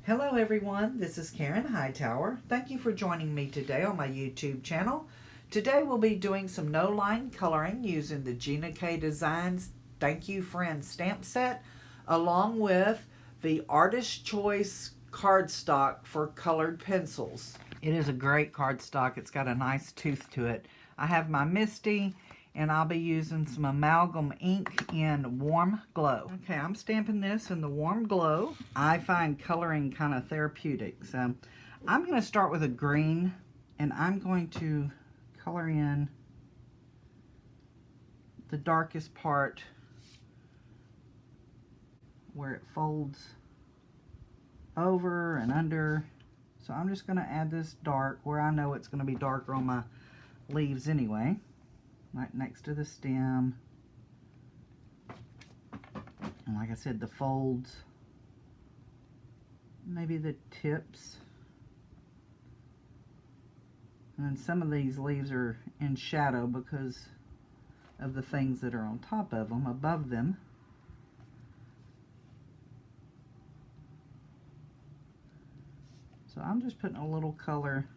Hello everyone, this is Karen Hightower. Thank you for joining me today on my YouTube channel. Today we'll be doing some no-line coloring using the Gina K Designs Thank You Friend stamp set, along with the Artist Choice cardstock for colored pencils. It is a great cardstock. It's got a nice tooth to it. I have my Misty, and I'll be using some amalgam ink in Warm Glow. Okay, I'm stamping this in the Warm Glow. I find coloring kind of therapeutic. So I'm going to start with a green, and I'm going to color in the darkest part where it folds over and under. So I'm just going to add this dark where I know it's going to be darker on my leaves anyway. Right next to the stem. And like I said, the folds, maybe the tips. And then some of these leaves are in shadow because of the things that are on top of them, above them. So I'm just putting a little color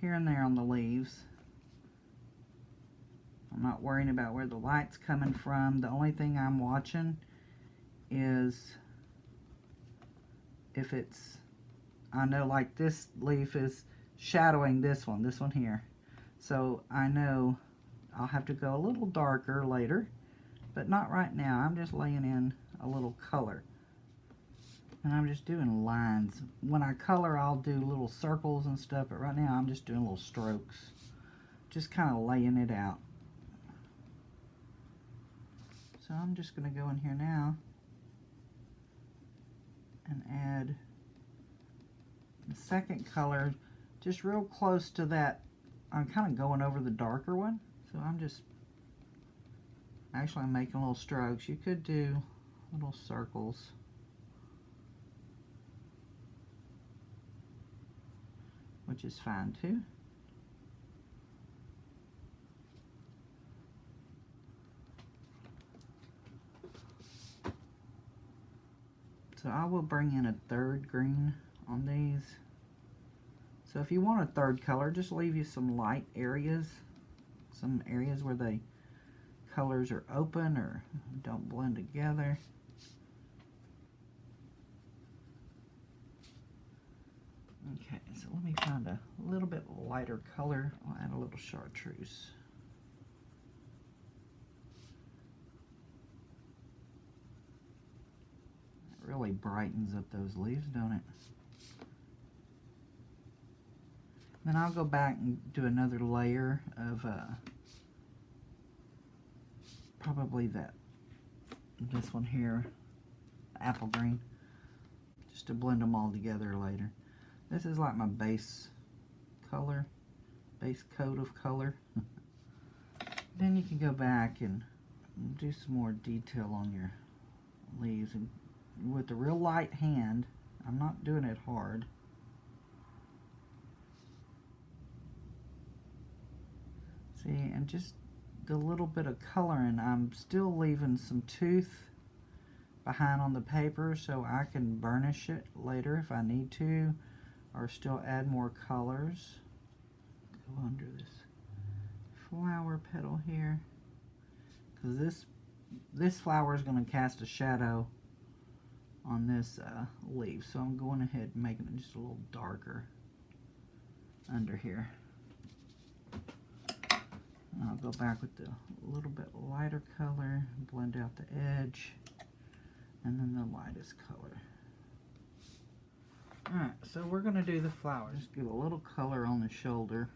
here and there on the leaves. I'm not worrying about where the light's coming from. The only thing I'm watching is if it's, I know like this leaf is shadowing this one here. So I know I'll have to go a little darker later, but not right now. I'm just laying in a little color. And I'm just doing lines. When I color, I'll do little circles and stuff, but right now I'm just doing little strokes. Just kind of laying it out. So I'm just going to go in here now and add the second color just real close to that. I'm kind of going over the darker one. So I'm just actually making little strokes. You could do little circles. Which is fine too. So I will bring in a third green on these. So if you want a third color, just leave you some light areas, some areas where the colors are open or don't blend together. Okay, so let me find a little bit lighter color. I'll add a little Chartreuse. It really brightens up those leaves, don't it? Then I'll go back and do another layer of probably this one here, apple green, just to blend them all together later. This is like my base color, base coat of color. Then you can go back and do some more detail on your leaves, and with a real light hand. I'm not doing it hard. See, and just the little bit of coloring, I'm still leaving some tooth behind on the paper so I can burnish it later if I need to, or still add more colors. Go under this flower petal here, because this flower is going to cast a shadow on this leaf, so I'm going ahead and making it just a little darker under here. And I'll go back with the little bit lighter color, blend out the edge, and then the lightest color. Alright, so we're going to do the flower. Just give a little color on the shoulder.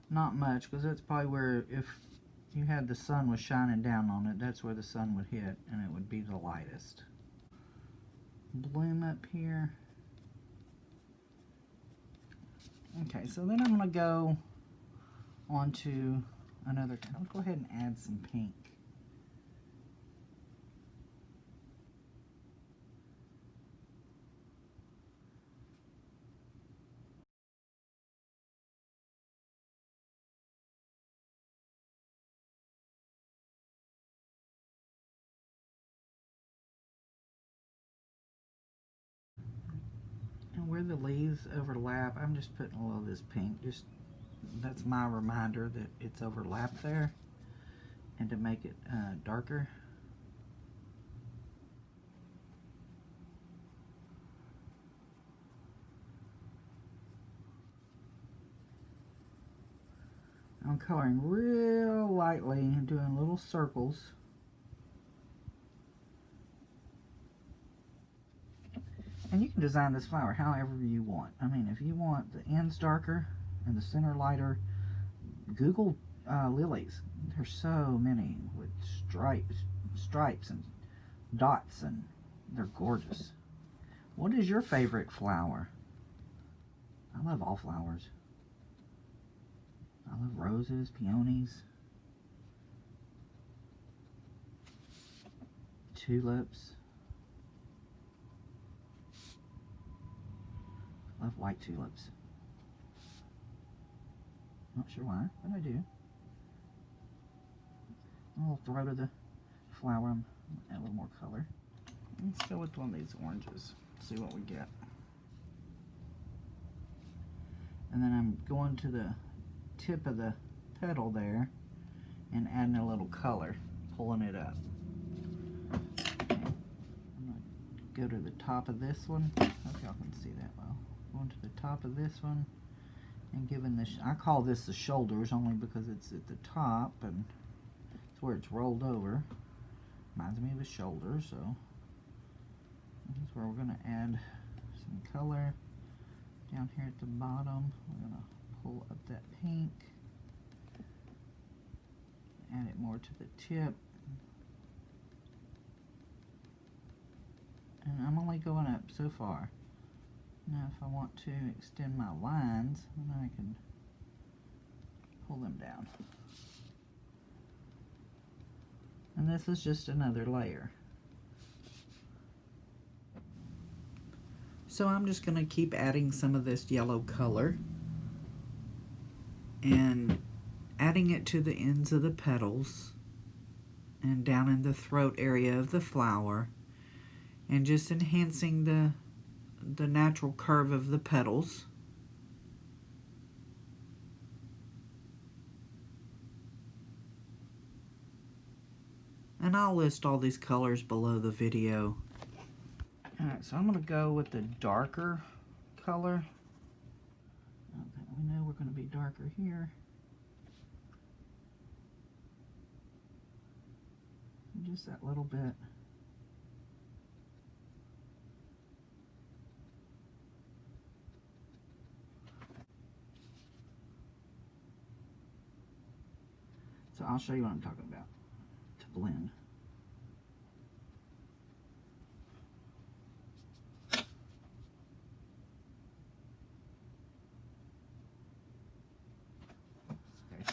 Not much, because that's probably where, if you had the sun was shining down on it, that's where the sun would hit, and it would be the lightest. Bloom up here. Okay, so then I'm going to go on to another color. I'll go ahead and add some pink. where the leaves overlap, I'm just putting a little of this pink. Just that's my reminder that it's overlapped there, and to make it darker. I'm coloring real lightly and doing little circles. And you can design this flower however you want. I mean, if you want the ends darker and the center lighter, Google lilies. There's so many with stripes and dots, and they're gorgeous. What is your favorite flower? I love all flowers. I love roses, peonies, tulips. I love white tulips. Not sure why, but I do. A little throat of the flower, add a little more color. Let's go with one of these oranges, see what we get. And then I'm going to the tip of the petal there and adding a little color, pulling it up. Okay. I'm going to go to the top of this one. I hope y'all can see that well. Going to the top of this one and giving this, I call this the shoulders only because it's at the top and it's where it's rolled over. Reminds me of a shoulder, so this is where we're going to add some color. Down here at the bottom, we're going to pull up that pink, add it more to the tip, and I'm only going up so far. Now if I want to extend my lines, then I can pull them down. And this is just another layer. So I'm just going to keep adding some of this yellow color and adding it to the ends of the petals and down in the throat area of the flower, and just enhancing the natural curve of the petals. And I'll list all these colors below the video. Alright, so I'm going to go with the darker color. We know we're going to be darker here. Just that little bit. So I'll show you what I'm talking about to blend.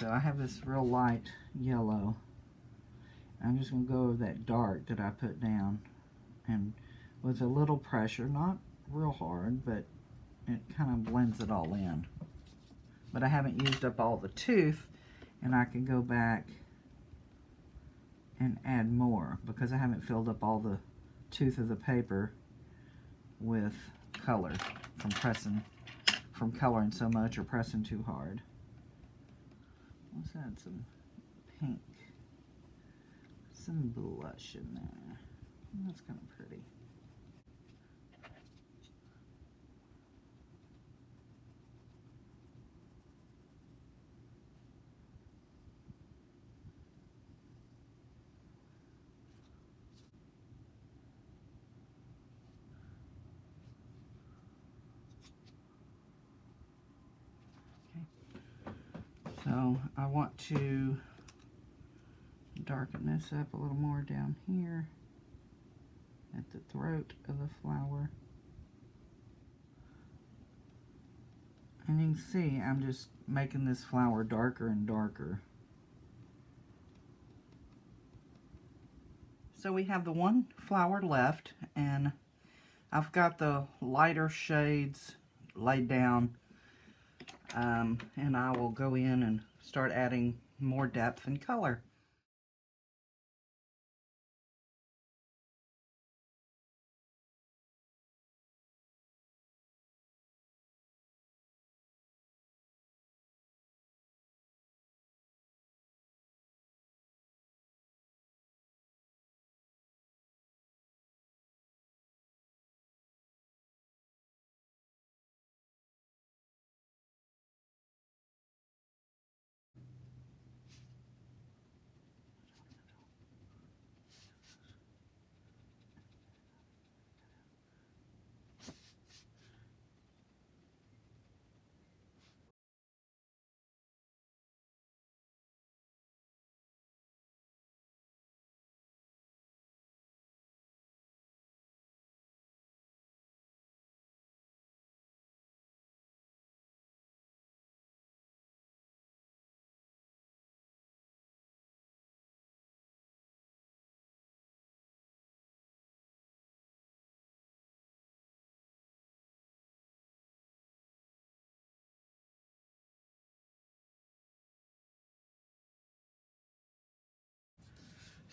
So I have this real light yellow. I'm just going to go over that dark that I put down, and with a little pressure, not real hard, but it kind of blends it all in. But I haven't used up all the tooth, and I can go back and add more because I haven't filled up all the tooth of the paper with color from coloring so much or pressing too hard. Let's add some pink, some blush in there. That's kind of pretty. So I want to darken this up a little more down here at the throat of the flower. And you can see I'm just making this flower darker and darker. So we have the one flower left, and I've got the lighter shades laid down. And I will go in and start adding more depth and color.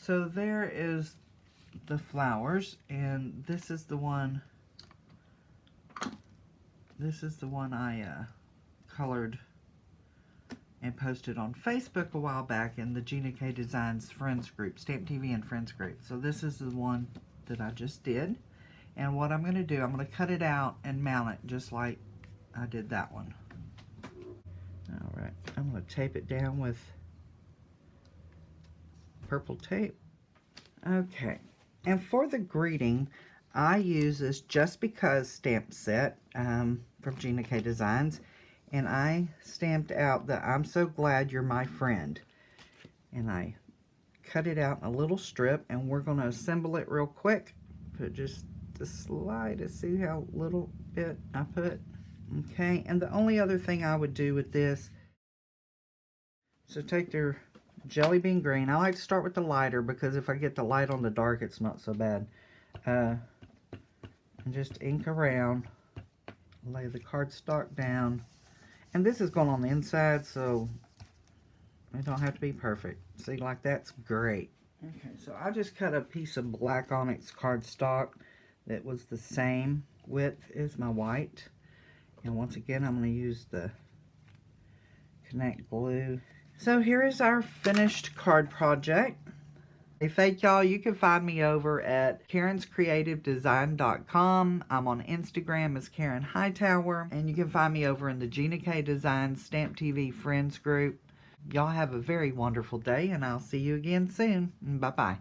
So there is the flowers, and this is the one I colored and posted on Facebook a while back in the Gina K Designs Friends group, Stamp TV and Friends group. So this is the one that I just did. And what I'm going to do, I'm going to cut it out and mount it just like I did that one. Alright, I'm going to tape it down with purple tape. Okay, and for the greeting, I use this Just Because stamp set from Gina K Designs. And I stamped out the I'm so glad you're my friend. And I cut it out in a little strip, and we're going to assemble it real quick. Put just the slightest, see how little bit I put? Okay, and the only other thing I would do with this, so take their jelly bean green. I like to start with the lighter because if I get the light on the dark, it's not so bad. And just ink around, lay the cardstock down. And this is going on the inside, so it don't have to be perfect. See, like that's great. Okay, so I just cut a piece of black onyx cardstock that was the same width as my white. And once again, I'm going to use the Connect glue. So here is our finished card project. Hey, thank y'all. You can find me over at karenscreativedesign.com. I'm on Instagram as Karen Hightower. And you can find me over in the Gina K Designs Stamp TV Friends group. Y'all have a very wonderful day, and I'll see you again soon. Bye-bye.